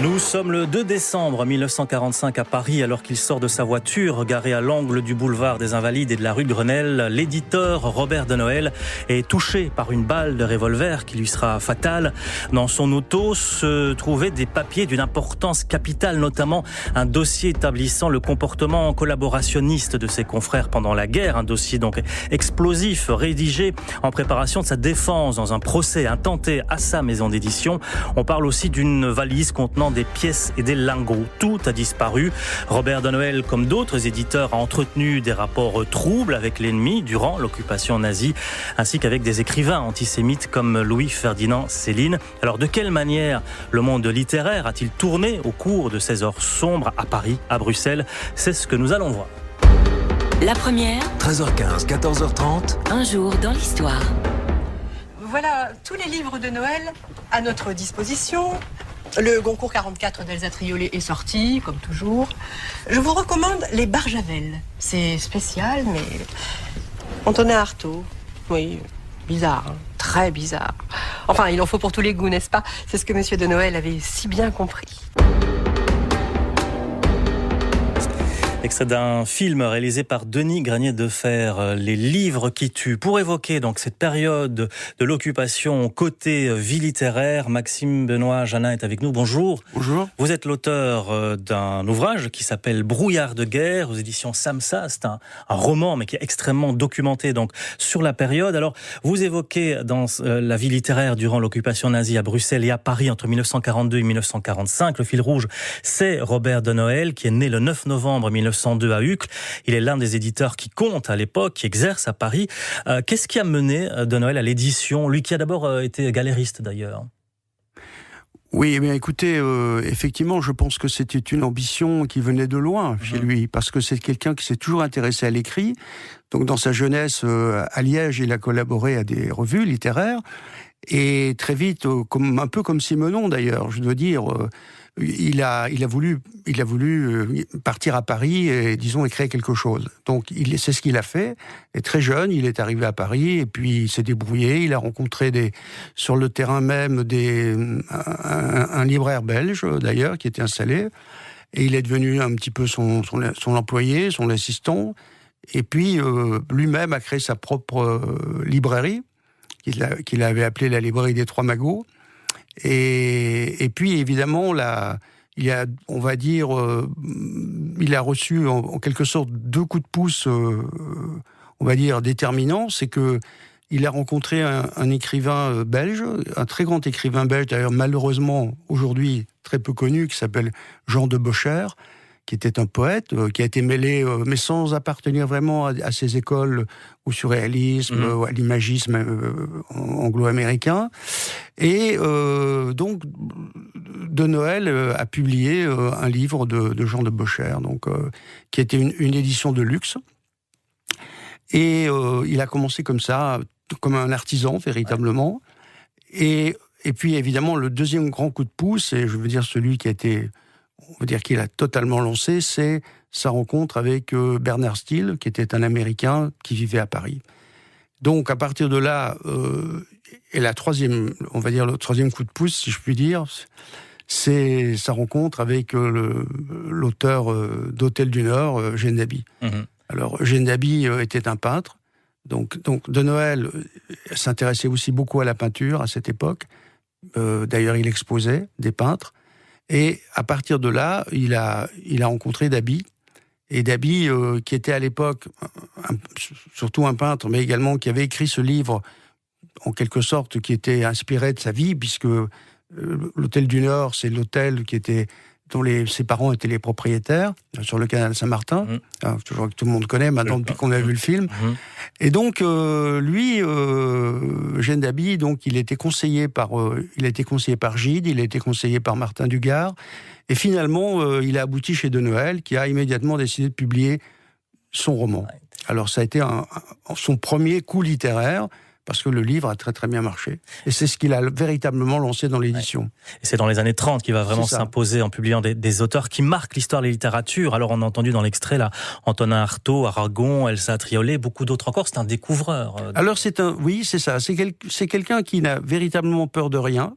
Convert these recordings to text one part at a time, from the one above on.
Nous sommes le 2 décembre 1945 à Paris, alors qu'il sort de sa voiture garée à l'angle du boulevard des Invalides et de la rue Grenelle. L'éditeur Robert de Noël est touché par une balle de revolver qui lui sera fatale. Dans son auto se trouvaient des papiers d'une importance capitale, notamment un dossier établissant le comportement collaborationniste de ses confrères pendant la guerre, un dossier donc explosif, rédigé en préparation de sa défense dans un procès intenté à sa maison d'édition. On parle aussi d'une valise contenant des pièces et des lingots. Tout a disparu. Robert de Noël, comme d'autres éditeurs, a entretenu des rapports troubles avec l'ennemi durant l'occupation nazie, ainsi qu'avec des écrivains antisémites comme Louis-Ferdinand Céline. Alors, de quelle manière le monde littéraire a-t-il tourné au cours de ces heures sombres à Paris, à Bruxelles? C'est ce que nous allons voir. La première, 13h15, 14h30. un jour dans l'histoire. Voilà tous les livres de Noël à notre disposition. Le Goncourt 44 d'Elsa Triolet est sorti, comme toujours. Je vous recommande les Barjavel. C'est spécial, mais Antonin Artaud. Oui, bizarre, hein, très bizarre. Enfin, il en faut pour tous les goûts, n'est-ce pas? C'est ce que Monsieur de Noël avait si bien compris. Extrait d'un film réalisé par Denis Granier-Defer, Les livres qui tuent. Pour évoquer donc cette période de l'occupation côté vie littéraire, Maxime Benoît Janin est avec nous. Bonjour. Bonjour. Vous êtes l'auteur d'un ouvrage qui s'appelle Brouillard de guerre aux éditions Samsa. C'est un roman, mais qui est extrêmement documenté donc sur la période. Alors, vous évoquez dans la vie littéraire durant l'occupation nazie à Bruxelles et à Paris entre 1942 et 1945. Le fil rouge, c'est Robert de Noël, qui est né le 9 novembre 1902 à Uccle. Il est l'un des éditeurs qui compte à l'époque, qui exerce à Paris. Qu'est-ce qui a mené de Noël à l'édition? Lui qui a d'abord été galériste d'ailleurs. Oui, mais écoutez, effectivement, je pense que c'était une ambition qui venait de loin chez lui, parce que c'est quelqu'un qui s'est toujours intéressé à l'écrit. Donc dans sa jeunesse, à Liège, il a collaboré à des revues littéraires. Et très vite, un peu comme Simenon d'ailleurs, je dois dire, il a voulu partir à Paris et, disons, écrire quelque chose. Donc c'est ce qu'il a fait. Et très jeune, il est arrivé à Paris et puis il s'est débrouillé. Il a rencontré sur le terrain même un libraire belge d'ailleurs qui était installé. Et il est devenu un petit peu son employé, son assistant. Et puis lui-même a créé sa propre librairie qu'il avait appelée la librairie des Trois Magots. Et puis, évidemment, il a reçu en quelque sorte deux coups de pouce, on va dire, déterminants. C'est que il a rencontré un écrivain belge, un très grand écrivain belge, d'ailleurs malheureusement aujourd'hui très peu connu, qui s'appelle Jean de Bocher, qui était un poète, qui a été mêlé, mais sans appartenir vraiment à ces écoles au surréalisme, à l'imagisme anglo-américain. Et donc, de Noël a publié un livre de Jean de Bocher, donc, qui était une édition de luxe. Et il a commencé comme ça, comme un artisan, véritablement. Et puis, évidemment, le deuxième grand coup de pouce, et je veux dire celui qui a été... on va dire qu'il a totalement lancé, c'est sa rencontre avec Bernard Steele, qui était un Américain qui vivait à Paris. Donc, à partir de là, et le troisième coup de pouce, si je puis dire, c'est sa rencontre avec l'auteur d'Hôtel du Nord, Eugène Daby. Alors, Eugène Daby était un peintre, donc de Noël s'intéressait aussi beaucoup à la peinture à cette époque. D'ailleurs, il exposait des peintres. Et à partir de là, il a rencontré Daby. Et Daby, qui était à l'époque surtout un peintre, mais également qui avait écrit ce livre, en quelque sorte, qui était inspiré de sa vie, puisque l'Hôtel du Nord, c'est l'hôtel dont ses parents étaient les propriétaires, sur le canal Saint-Martin, toujours que tout le monde connaît maintenant depuis qu'on a vu le film. Et donc, lui, Eugène Daby, donc, il a été conseillé par Gide, il a été conseillé par Martin Dugard, et finalement, il a abouti chez De Noël, qui a immédiatement décidé de publier son roman. Alors, ça a été son premier coup littéraire, parce que le livre a très très bien marché. Et c'est ce qu'il a véritablement lancé dans l'édition. Ouais. Et c'est dans les années 30 qu'il va vraiment s'imposer en publiant des auteurs qui marquent l'histoire de la littérature. Alors on a entendu dans l'extrait là Antonin Artaud, Aragon, Elsa Triolet, beaucoup d'autres encore. C'est un découvreur. Alors oui, c'est ça. C'est quelqu'un qui n'a véritablement peur de rien.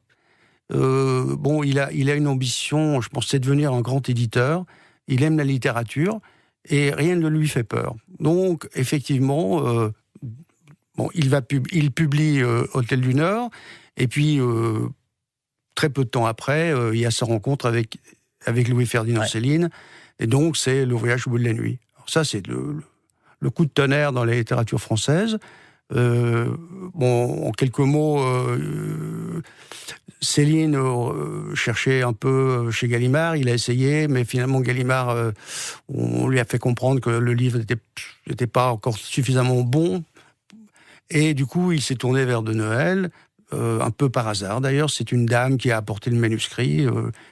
Bon, il a une ambition, je pense, c'est devenir un grand éditeur. Il aime la littérature et rien ne lui fait peur. Donc, effectivement, bon, il publie Hôtel du Nord et puis très peu de temps après, il y a sa rencontre avec Louis-Ferdinand Céline et donc c'est Le Voyage au bout de la nuit. Alors ça, c'est le coup de tonnerre dans la littérature française. Bon, en quelques mots, Céline cherchait un peu chez Gallimard, il a essayé, mais finalement Gallimard, on lui a fait comprendre que le livre n'était pas encore suffisamment bon, et du coup il s'est tourné vers De Noël, un peu par hasard d'ailleurs. C'est une dame qui a apporté le manuscrit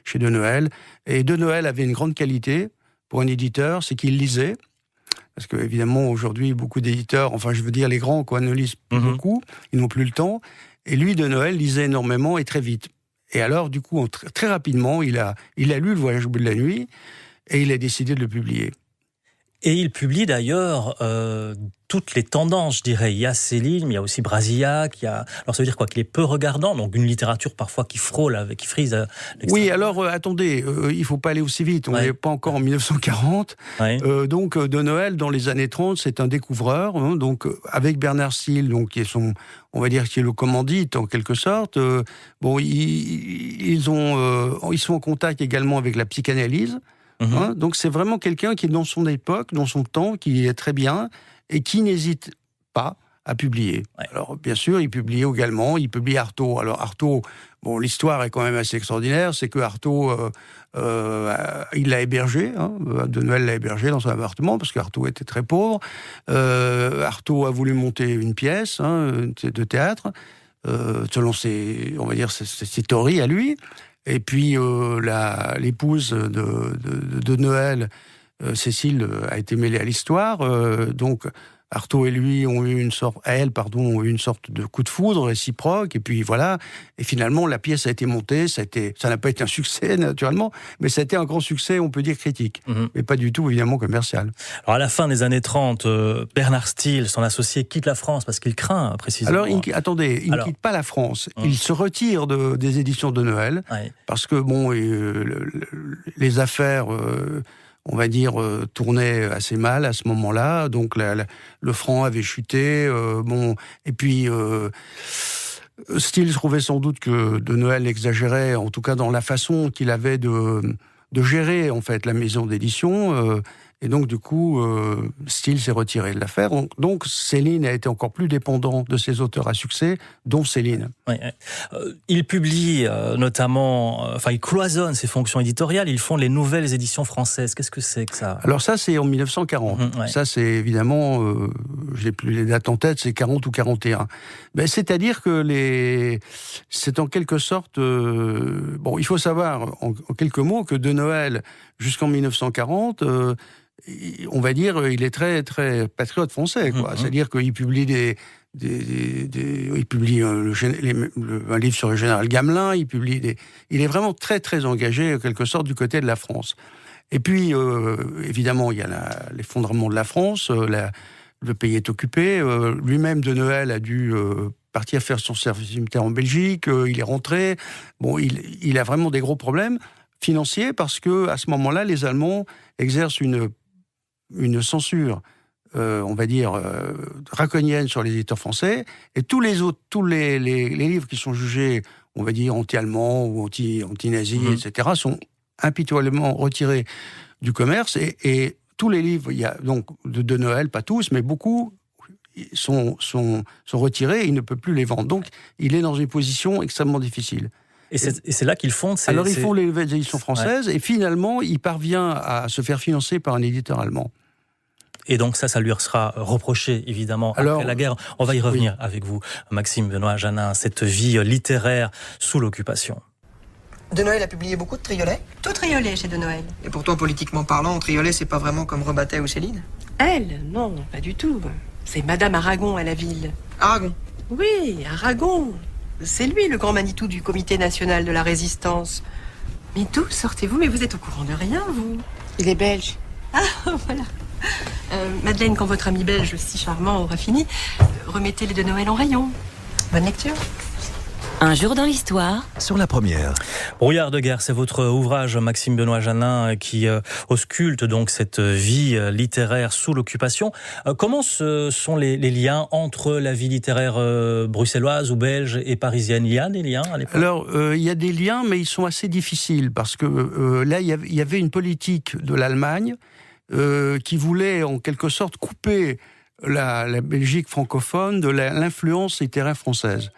chez De Noël, et De Noël avait une grande qualité pour un éditeur, c'est qu'il lisait. Parce que, évidemment, aujourd'hui, beaucoup d'éditeurs, enfin, je veux dire, les grands, ne lisent plus beaucoup, ils n'ont plus le temps. Et lui, De Noël, lisait énormément et très vite. Et alors, du coup, très rapidement, il a lu Le Voyage au bout de la nuit et il a décidé de le publier. Et il publie d'ailleurs toutes les tendances, je dirais. Il y a Céline, mais il y a aussi Brasillac. Alors ça veut dire quoi? Qu'il est peu regardant, donc une littérature parfois qui frôle, qui frise. Oui, alors attendez, il ne faut pas aller aussi vite. On n'est pas encore en 1940. Donc De Noël, dans les années 30, c'est un découvreur. Hein, donc avec Bernard Still, donc qui est on va dire qui est le commandite en quelque sorte. Bon, ils sont en contact également avec la psychanalyse. Hein, donc c'est vraiment quelqu'un qui est dans son époque, dans son temps, qui est très bien et qui n'hésite pas à publier. Alors bien sûr, il publie Artaud. Alors Artaud, bon, l'histoire est quand même assez extraordinaire, c'est que Artaud, il l'a hébergé, hein, De Noël l'a hébergé dans son appartement parce qu'Artaud était très pauvre. Artaud a voulu monter une pièce de théâtre, selon ses théories à lui. Et puis, l'épouse de Noël, Cécile, a été mêlée à l'histoire. Donc, Artaud et lui ont eu une sorte de coup de foudre réciproque. Et puis, voilà. Et finalement, la pièce a été montée. Ça n'a pas été un succès, naturellement, mais ça a été un grand succès, on peut dire, critique. Mais pas du tout, évidemment, commercial. Alors, à la fin des années 30, Bernard Still, son associé, quitte la France parce qu'il craint, précisément. Alors, il ne quitte pas la France. Il se retire des éditions de Noël. Parce que, bon, les affaires... on va dire, tournait assez mal à ce moment-là. Donc, le franc avait chuté. Et puis, Still trouvait sans doute que De Noël exagérait, en tout cas dans la façon qu'il avait de gérer, en fait, la maison d'édition. Et donc, du coup, Still s'est retiré de l'affaire. Donc, Céline a été encore plus dépendant de ses auteurs à succès, dont Céline. Il publie notamment... il cloisonne ses fonctions éditoriales. Ils font les nouvelles éditions françaises. Qu'est-ce que c'est que ça? Alors ça, c'est en 1940. Ça, c'est évidemment... je n'ai plus les dates en tête, c'est 40 ou 41. C'est-à-dire que c'est en quelque sorte... il faut savoir, en quelques mots, que De Noël, jusqu'en 1940... on va dire, il est très, très patriote français, quoi. C'est-à-dire qu'il publie il publie un livre sur le général Gamelin, il est vraiment très, très engagé, en quelque sorte, du côté de la France. Et puis, évidemment, il y a l'effondrement de la France, le pays est occupé, lui-même, De Noël, a dû partir faire son service militaire en Belgique, il est rentré, il a vraiment des gros problèmes financiers, parce que à ce moment-là, les Allemands exercent une censure, on va dire, draconienne sur les éditeurs français, et tous les livres qui sont jugés, on va dire, anti-allemands ou anti-nazis, etc., sont impitoyablement retirés du commerce, et tous les livres, il y a donc de Noël, pas tous, mais beaucoup, sont retirés, et il ne peut plus les vendre. Donc, il est dans une position extrêmement difficile. Et c'est là qu'ils font... Alors, ils font les nouvelles éditions françaises, et finalement, il parvient à se faire financer par un éditeur allemand. Et donc ça lui sera reproché, évidemment, après la guerre. On va y revenir avec vous, Maxime Benoît-Janin, cette vie littéraire sous l'occupation. De Noël a publié beaucoup de triolets? Tout triolet chez De Noël. Et pourtant, politiquement parlant, triolet, c'est pas vraiment comme Rebattet ou Céline? Elle? Non, pas du tout. C'est Madame Aragon à la ville. Aragon? Oui, Aragon. C'est lui, le grand Manitou du Comité national de la résistance. Mais d'où sortez-vous? Mais vous êtes au courant de rien, vous? Il est belge. Ah, voilà. Madeleine, quand votre ami belge, si charmant, aura fini, remettez les De Noël en rayon. Bonne lecture. Un jour dans l'histoire. Sur la première. Brouillard de guerre, c'est votre ouvrage, Maxime Benoît Janin, qui ausculte donc cette vie littéraire sous l'occupation. Comment sont les liens entre la vie littéraire bruxelloise ou belge et parisienne? Il y a des liens à l'époque? Alors, il y a des liens, mais ils sont assez difficiles, parce que là, il y avait une politique de l'Allemagne qui voulait, en quelque sorte, couper la Belgique francophone de l'influence littéraire française.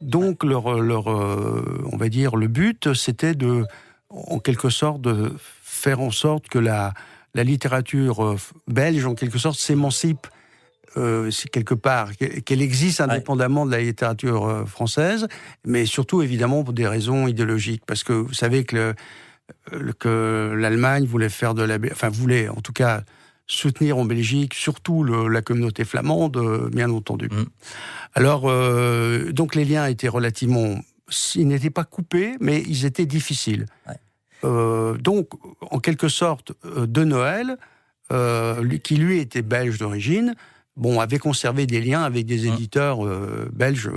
Donc, on va dire, le but, c'était en quelque sorte, de faire en sorte que la littérature belge, en quelque sorte, s'émancipe quelque part, qu'elle existe indépendamment de la littérature française, mais surtout, évidemment, pour des raisons idéologiques. Parce que vous savez que l'Allemagne voulait, en tout cas, soutenir en Belgique, surtout la communauté flamande, bien entendu. Alors, donc les liens étaient ils n'étaient pas coupés, mais ils étaient difficiles. Donc, en quelque sorte, De Noël, qui lui était belge d'origine, avait conservé des liens avec des éditeurs belges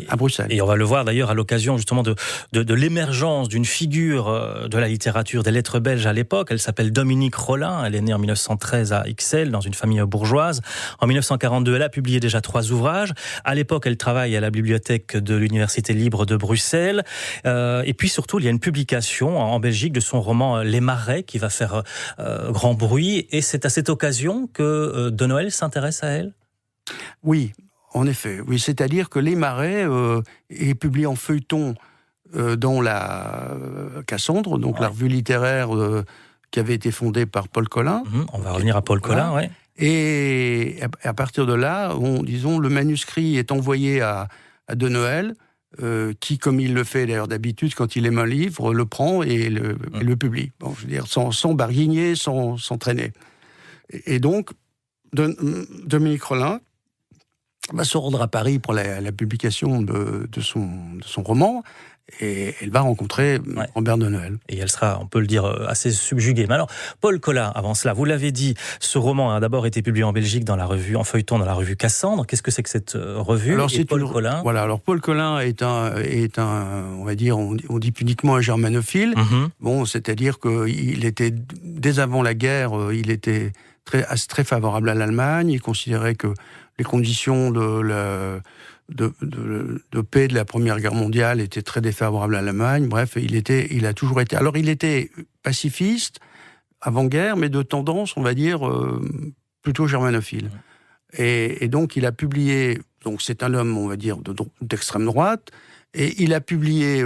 à Bruxelles. Et on va le voir d'ailleurs à l'occasion justement de l'émergence d'une figure de la littérature des lettres belges à l'époque. Elle s'appelle Dominique Rolin. Elle est née en 1913 à Ixelles, dans une famille bourgeoise. En 1942, elle a publié déjà 3 ouvrages. À l'époque, elle travaille à la bibliothèque de l'Université libre de Bruxelles. Et puis surtout, il y a une publication en Belgique de son roman Les Marais qui va faire grand bruit. Et c'est à cette occasion que De Noël s'intéresse à elle. Oui. En effet, oui, c'est-à-dire que Les Marais est publié en feuilleton dans la Cassandre, donc la revue littéraire qui avait été fondée par Paul Colin. On va revenir à Paul Colin, oui. Et à partir de là, le manuscrit est envoyé à De Noël, qui, comme il le fait d'ailleurs d'habitude quand il aime un livre, le prend et le publie. Je veux dire, sans barguigner, sans traîner. Et donc, Dominique Rolin va se rendre à Paris pour la publication de son roman, et elle va rencontrer Robert de Noël. Et elle sera, on peut le dire, assez subjuguée. Mais alors, Paul Colin, avant cela, vous l'avez dit, ce roman a d'abord été publié en Belgique en feuilleton dans la revue Cassandre. Qu'est-ce que c'est que cette revue? Alors, Colin. Voilà, alors Paul Colin est un, on va dire, on dit pudiquement un germanophile. C'est-à-dire qu'il était, dès avant la guerre, il était très favorable à l'Allemagne. Il considérait que les conditions de paix de la Première Guerre mondiale étaient très défavorables à l'Allemagne. Bref, il a toujours été... Alors, il était pacifiste, avant-guerre, mais de tendance, on va dire, plutôt germanophile. Et donc, il a publié... Donc, c'est un homme, on va dire, d'extrême droite, et il a publié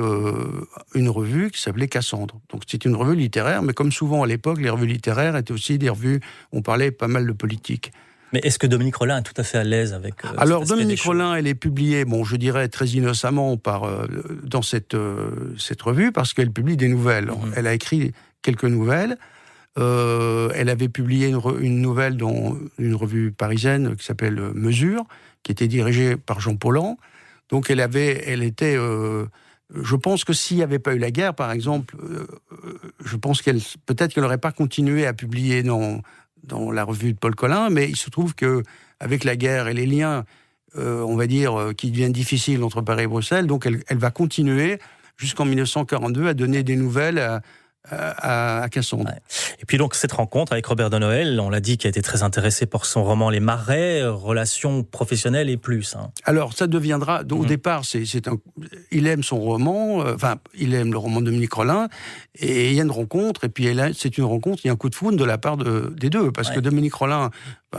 une revue qui s'appelait Cassandre. Donc, c'est une revue littéraire, mais comme souvent à l'époque, les revues littéraires étaient aussi des revues où on parlait pas mal de politique. Mais est-ce que Dominique Rolin est tout à fait à l'aise avec Alors, Dominique Rolin, elle est publiée, je dirais très innocemment dans cette revue, parce qu'elle publie des nouvelles. Elle a écrit quelques nouvelles. Elle avait publié une nouvelle dans une revue parisienne qui s'appelle Mesure, qui était dirigée par Jean Paulhan. Donc, elle était... je pense que s'il n'y avait pas eu la guerre, par exemple, je pense peut-être qu'elle n'aurait pas continué à publier dans la revue de Paul Colin, mais il se trouve qu'avec la guerre et les liens, on va dire, qui deviennent difficiles entre Paris et Bruxelles, donc elle va continuer jusqu'en 1942 à donner des nouvelles à Cassandre. Et puis donc cette rencontre avec Robert de Noël, on l'a dit, qui a été très intéressé par son roman Les Marais, relations professionnelles et plus. Alors ça deviendra, au départ, il aime son roman, il aime le roman de Dominique Rolin, et il y a une rencontre, et puis c'est une rencontre, il y a un coup de foudre de la part des deux, parce que Dominique Rolin,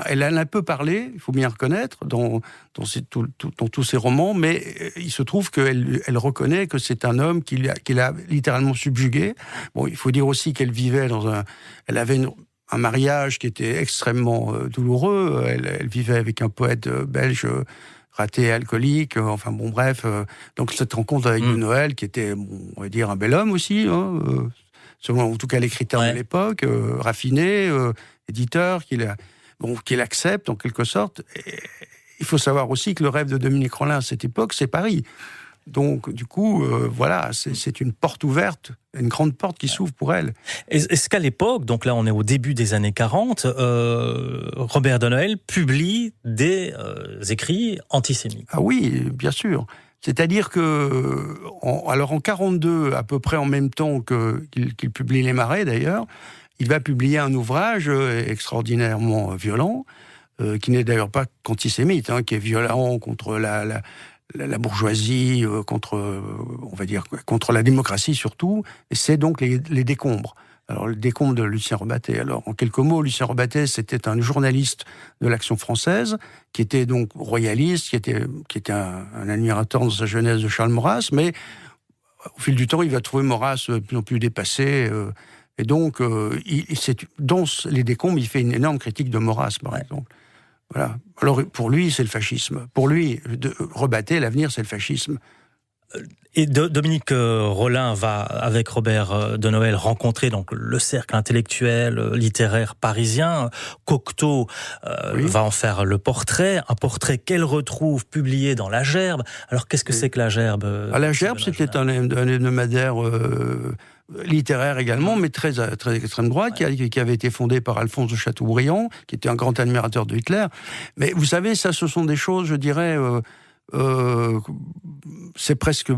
elle a un peu parlé, il faut bien reconnaître, dans tous ses romans, mais il se trouve qu'elle reconnaît que c'est un homme qui l'a littéralement subjugué. Il faut dire aussi qu'elle vivait elle avait un mariage qui était extrêmement douloureux. Elle vivait avec un poète belge raté, alcoolique. Donc cette rencontre avec De Noël, qui était, on va dire, un bel homme aussi, selon en tout cas les critères de l'époque, raffiné, éditeur, qu'il accepte en quelque sorte. Et il faut savoir aussi que le rêve de Dominique Rolin à cette époque, c'est Paris. Donc, du coup, c'est une porte ouverte, une grande porte qui s'ouvre pour elle. Est-ce qu'à l'époque, donc là on est au début des années 40, Robert de Noël publie des écrits antisémites? Ah oui, bien sûr. C'est-à-dire que, en 42, à peu près en même temps qu'il publie Les Marais d'ailleurs, il va publier un ouvrage extraordinairement violent, qui n'est d'ailleurs pas qu'antisémite, hein, qui est violent contre la bourgeoisie, on va dire, contre la démocratie surtout, et c'est donc les décombres. Alors, le décombres de Lucien Rebattet. Alors, en quelques mots, Lucien Rebattet, c'était un journaliste de l'Action française, qui était donc royaliste, qui était un admirateur dans sa jeunesse de Charles Maurras, mais au fil du temps, il va trouver Maurras de plus en plus dépassé, et donc, dans les décombres, il fait une énorme critique de Maurras, par exemple. Voilà. Alors, pour lui, c'est le fascisme. Pour lui, Rebattet, l'avenir, c'est le fascisme. Et Dominique Rollin va, avec Robert de Noël, rencontrer donc le cercle intellectuel, littéraire parisien. Cocteau va en faire le portrait, un portrait qu'elle retrouve publié dans La Gerbe. Alors, qu'est-ce que c'est que La Gerbe? La Gerbe, c'était un hebdomadaire littéraire également, mais très extrême droite, qui avait été fondé par Alphonse de Chateaubriand, qui était un grand admirateur de Hitler. Mais vous savez, ça, ce sont des choses, je dirais... c'est presque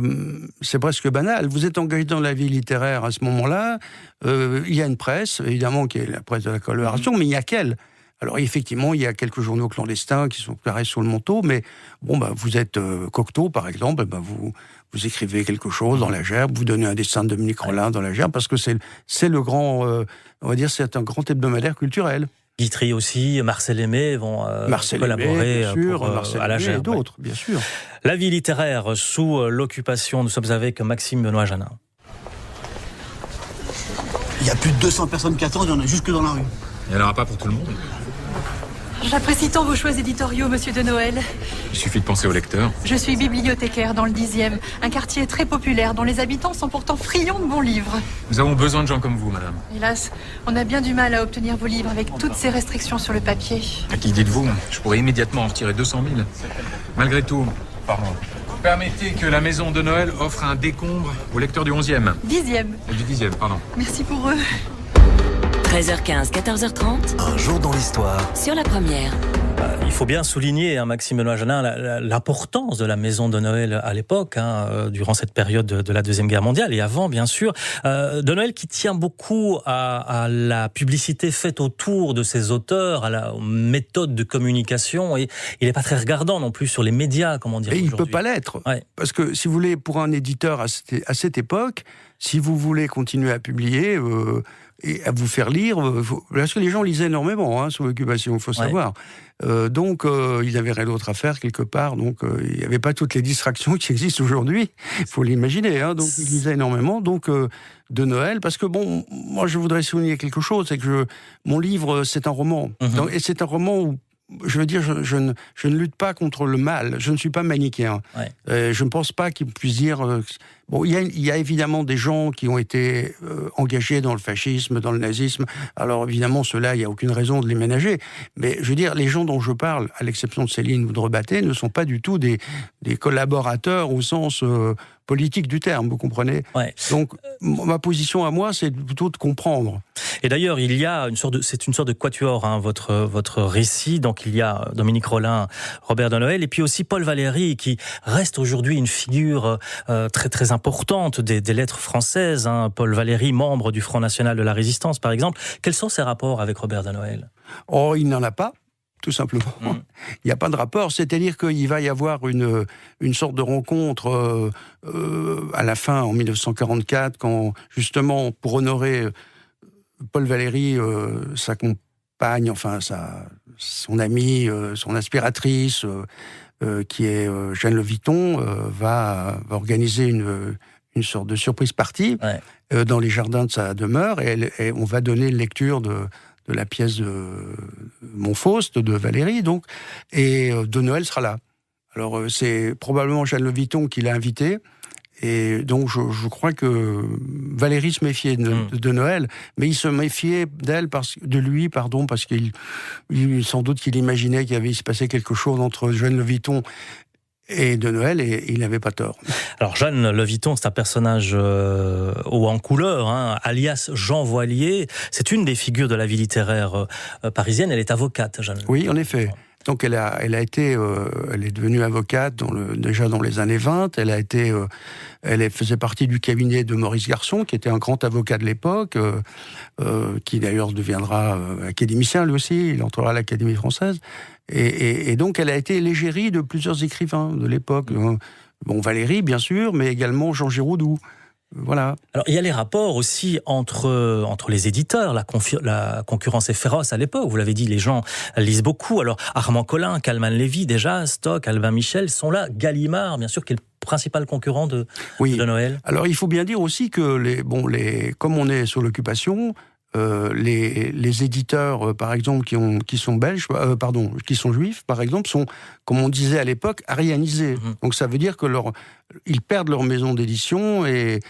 banal. Vous êtes engagé dans la vie littéraire à ce moment-là. Il y a une presse, évidemment, qui est la presse de la coloration, mais il n'y a qu'elle. Alors effectivement, il y a quelques journaux clandestins qui sont carrés sous le manteau, mais bon, vous êtes Cocteau, par exemple, vous écrivez quelque chose dans La Gerbe, vous donnez un dessin de Dominique Rollin dans La Gerbe, parce que c'est le grand, on va dire, c'est un grand hebdomadaire culturel. Guitry aussi, Marcel Aimé vont collaborer à La Gerbe. Et d'autres, bien sûr. La vie littéraire sous l'occupation, nous sommes avec Maxime Benoît Janin. Il y a plus de 200 personnes qui attendent, il y en a jusque dans la rue. Il n'y en aura pas pour tout le monde. J'apprécie tant vos choix éditoriaux, monsieur de Noël. Il suffit de penser au lecteur. Je suis bibliothécaire dans le 10e, un quartier très populaire dont les habitants sont pourtant friands de bons livres. Nous avons besoin de gens comme vous, madame. Hélas, on a bien du mal à obtenir vos livres avec toutes ces restrictions sur le papier. À qui dites-vous? Je pourrais immédiatement en retirer 200 000. Malgré tout, permettez que la maison de Noël offre un décombre aux lecteurs du 11e. 10e. Du 10e, pardon. Merci pour eux. 13h15, 14h30. Un jour dans l'histoire. Sur La Première. Il faut bien souligner, Maxime Benoît Janin, l'importance de la maison de Noël à l'époque, durant cette période de la Deuxième Guerre mondiale et avant, bien sûr. De Noël qui tient beaucoup à la publicité faite autour de ses auteurs, aux méthodes de communication, et il n'est pas très regardant non plus sur les médias, comment dire. Et il ne peut pas l'être. Ouais. Parce que, si vous voulez, pour un éditeur à cette époque, si vous voulez continuer à publier... et à vous faire lire, parce que les gens lisaient énormément sous l'occupation, il faut savoir. Donc, ils n'avaient rien d'autre à faire quelque part, donc il n'y avait pas toutes les distractions qui existent aujourd'hui, il faut l'imaginer, donc ils lisaient énormément, donc de Noël, parce que bon, moi je voudrais souligner quelque chose, c'est que mon livre, c'est un roman, et c'est un roman où je veux dire, je ne lutte pas contre le mal. Je ne suis pas manichéen. Je ne pense pas qu'il puisse dire... Bon, il y a évidemment des gens qui ont été engagés dans le fascisme, dans le nazisme. Alors évidemment, ceux-là, il n'y a aucune raison de les ménager. Mais je veux dire, les gens dont je parle, à l'exception de Céline ou de Rebattet, ne sont pas du tout des collaborateurs au sens politique du terme, vous comprenez ? Donc, ma position à moi, c'est plutôt de comprendre. Et d'ailleurs, il y a c'est une sorte de quatuor, votre récit. Donc, il y a Dominique Rollin, Robert de Noël, et puis aussi Paul Valéry, qui reste aujourd'hui une figure très très importante des lettres françaises. Paul Valéry, membre du Front National de la Résistance, par exemple. Quels sont ses rapports avec Robert de Noël ? Oh, il n'en a pas. Tout simplement. Il n'y a pas de rapport. C'est-à-dire qu'il va y avoir une sorte de rencontre à la fin, en 1944, quand, justement, pour honorer Paul Valéry, sa compagne, enfin, son amie, son inspiratrice, qui est Jeanne Le Viton, va organiser une sorte de surprise party dans les jardins de sa demeure, et on va donner lecture de la pièce de Montfaust, de Valéry, donc, et de Noël sera là. Alors, c'est probablement Jeanne Le Viton qui l'a invité, et donc je crois que Valéry se méfiait de Noël, mais il se méfiait de lui, parce qu'il sans doute qu'il imaginait qu'il allait se passer quelque chose entre Jeanne Le Viton et de Noël, et il n'avait pas tort. Alors Jeanne Le Viton, c'est un personnage haut en couleur, alias Jean Voilier. C'est une des figures de la vie littéraire parisienne. Elle est avocate, Jeanne. Oui, en effet. Donc elle est devenue avocate déjà dans les années 20. Elle faisait partie du cabinet de Maurice Garçon, qui était un grand avocat de l'époque, qui d'ailleurs deviendra académicien lui aussi. Il entrera à l'Académie française. Et donc elle a été l'égérie de plusieurs écrivains de l'époque. Bon, Valéry, bien sûr, mais également Jean Giraudoux. Voilà. Alors, il y a les rapports aussi entre les éditeurs. La concurrence est féroce à l'époque. Vous l'avez dit, les gens lisent beaucoup. Alors, Armand Collin, Calman Lévy, déjà, Stock, Albin Michel sont là. Gallimard, bien sûr, qui est le principal concurrent de Noël. Alors, il faut bien dire aussi que, comme on est sur l'occupation, les éditeurs, par exemple, qui sont belges, qui sont juifs, par exemple, sont, comme on disait à l'époque, arianisés. Donc ça veut dire que ils perdent leur maison d'édition et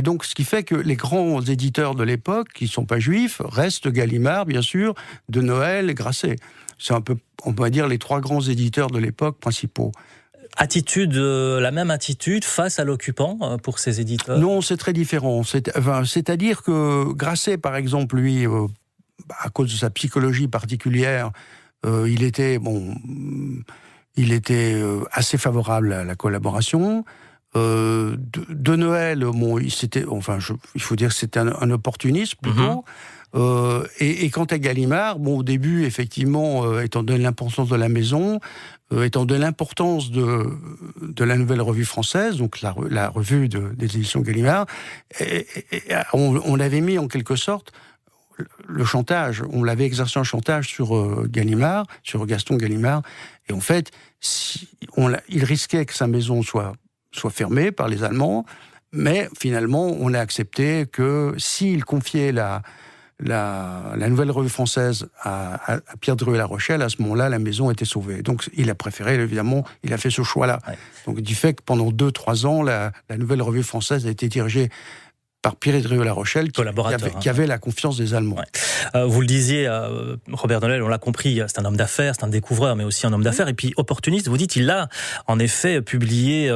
donc ce qui fait que les grands éditeurs de l'époque, qui ne sont pas juifs, restent Gallimard, bien sûr, de Noël et Grasset. C'est un peu, on peut dire, les 3 grands éditeurs de l'époque principaux. La même attitude face à l'occupant pour ces éditeurs? Non, c'est très différent. C'est-à-dire que Grasset, par exemple, lui, à cause de sa psychologie particulière, il était assez favorable à la collaboration. De Noël, il faut dire que c'était un opportuniste plutôt. Et quant à Gallimard, au début, effectivement, étant donné l'importance de la maison, étant donné l'importance de la Nouvelle Revue Française, donc la revue des éditions Gallimard, on l'avait mis en quelque sorte le chantage, on l'avait exercé un chantage sur Gallimard, sur Gaston Gallimard, et en fait, il risquait que sa maison soit fermée par les Allemands, mais finalement, on a accepté que s'il confiait la Nouvelle Revue Française à Pierre Druet-La Rochelle, à ce moment-là, la maison était sauvée. Donc, il a préféré, évidemment, il a fait ce choix-là. Ouais. Donc, du fait que pendant 2-3 ans, la Nouvelle Revue Française a été dirigée par Pierre Druet-La Rochelle, qui avait la confiance des Allemands. Ouais. Vous le disiez, Robert de Noël, on l'a compris, c'est un homme d'affaires, c'est un découvreur, mais aussi un homme d'affaires. Et puis, opportuniste, vous dites, il a en effet publié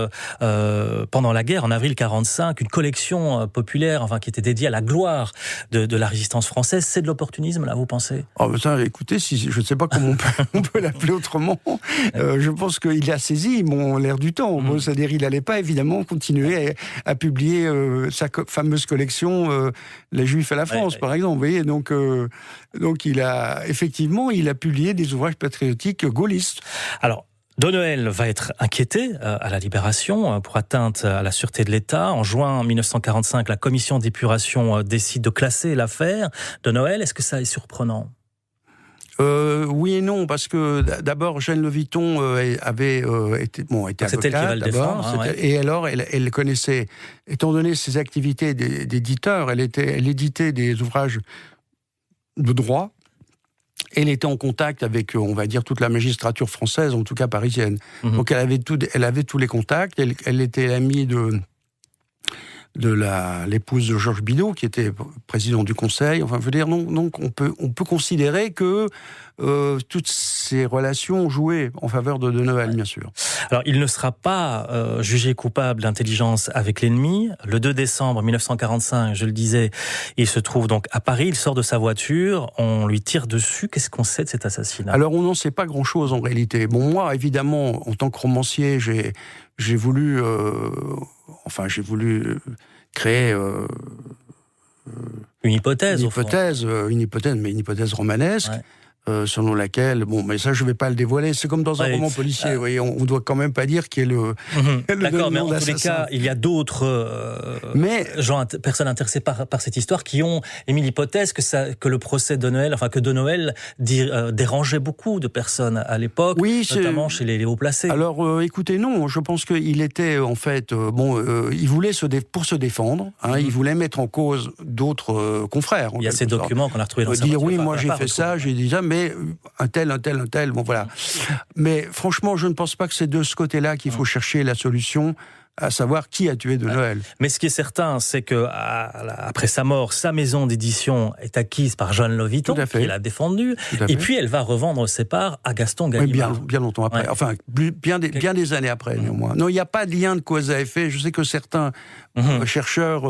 pendant la guerre, en avril 1945, une collection populaire, qui était dédiée à la gloire de la résistance française. C'est de l'opportunisme, là, vous pensez? Ça, écoutez, je ne sais pas comment on peut l'appeler autrement. Je pense qu'il a saisi l'air du temps. C'est-à-dire, il n'allait pas, évidemment, continuer à publier sa fameuse collection Les Juifs à la France, par exemple. Vous voyez, donc il a publié des ouvrages patriotiques gaullistes. Alors, de Noël va être inquiété à la Libération pour atteinte à la sûreté de l'État. En juin 1945, la commission d'épuration décide de classer l'affaire de Noël. Est-ce que ça est surprenant ? Oui et non, parce que d'abord, Jeanne Leviton avait été avocate. C'était elle qui va le défendre. Et alors, elle connaissait, étant donné ses activités d'éditeur, elle éditait des ouvrages de droit. Elle était en contact avec, on va dire, toute la magistrature française, en tout cas parisienne. Donc, elle avait tous les contacts. Elle était l'amie de l'épouse de Georges Bidault, qui était président du Conseil. Enfin, je veux dire, donc on peut considérer que toutes ces relations ont joué en faveur de Noël, bien sûr. Alors, il ne sera pas jugé coupable d'intelligence avec l'ennemi. Le 2 décembre 1945, je le disais, il se trouve donc à Paris, il sort de sa voiture, on lui tire dessus. Qu'est-ce qu'on sait de cet assassinat ? Alors, on n'en sait pas grand-chose en réalité. Bon, moi, évidemment, en tant que romancier, j'ai voulu créer une hypothèse, une hypothèse romanesque. Ouais. Selon laquelle, mais ça je ne vais pas le dévoiler, c'est comme dans un roman policier, vous voyez, on ne doit quand même pas dire qui est le D'accord, mais en tous les cas, il y a d'autres personnes intéressées par cette histoire qui ont émis l'hypothèse que le procès de Noël, que de Noël dérangeait beaucoup de personnes à l'époque, notamment chez les hauts placés. Alors écoutez, non, je pense qu'il était en fait, il voulait pour se défendre, il voulait mettre en cause d'autres confrères. Il y a ces documents qu'on a retrouvés dans sa voiture. Dire oui, moi j'ai fait ça, j'ai dit ça, mais un tel, bon voilà. Mais franchement, je ne pense pas que c'est de ce côté-là qu'il faut chercher la solution, à savoir qui a tué de Noël. Mais ce qui est certain, c'est que après sa mort, sa maison d'édition est acquise par Jeanne Leviton, qui l'a défendue, et puis elle va revendre ses parts à Gaston Gallimard. Oui, bien longtemps après. Ouais. Enfin, bien des années après, néanmoins. Non, il n'y a pas de lien de cause à effet. Je sais que certains chercheurs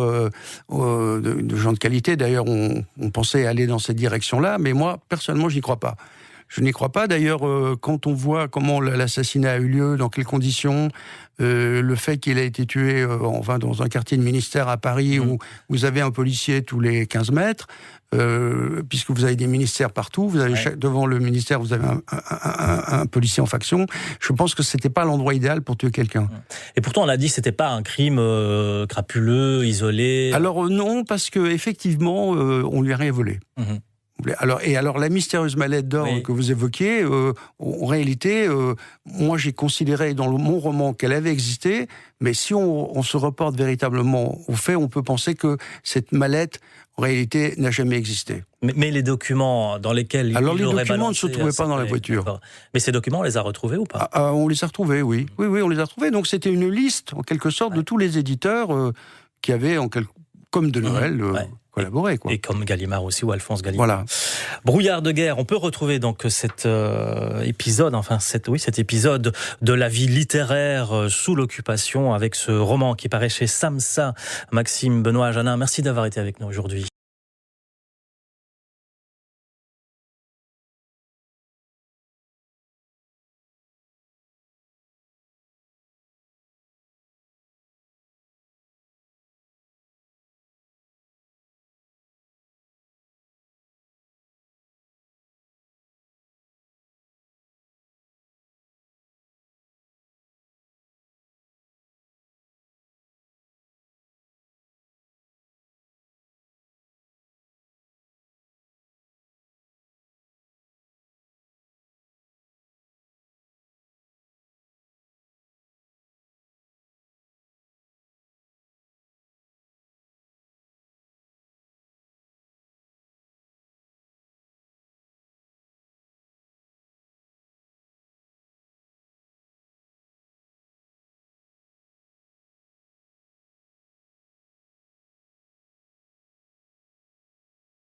de gens de qualité, d'ailleurs, ont pensé aller dans cette direction-là, mais moi, personnellement, je n'y crois pas. Je n'y crois pas. D'ailleurs, quand on voit comment l'assassinat a eu lieu, dans quelles conditions, le fait qu'il a été tué dans un quartier de ministère à Paris où vous avez un policier tous les 15 mètres, puisque vous avez des ministères partout, vous avez devant le ministère, vous avez un policier en faction. Je pense que c'était pas l'endroit idéal pour tuer quelqu'un. Et pourtant, on a dit que c'était pas un crime crapuleux, isolé. Alors non, parce que effectivement, on lui a rien volé. Alors la mystérieuse mallette d'or que vous évoquiez, en réalité, moi j'ai considéré dans mon roman qu'elle avait existé, mais si on se reporte véritablement aux faits, on peut penser que cette mallette, en réalité, n'a jamais existé. Mais les documents dans lesquels il aurait balancé... Alors les documents ne se trouvaient pas dans la voiture. Mais ces documents, on les a retrouvés ou pas ? On les a retrouvés, oui. Oui, on les a retrouvés. Donc c'était une liste, en quelque sorte, de tous les éditeurs qui avaient, comme de Noël... collaborer, quoi. Et comme Gallimard aussi, ou Alphonse Gallimard. Voilà. Brouillard de guerre, on peut retrouver donc cet épisode de la vie littéraire sous l'occupation avec ce roman qui paraît chez Samsa. Maxime Benoît Janin, merci d'avoir été avec nous aujourd'hui.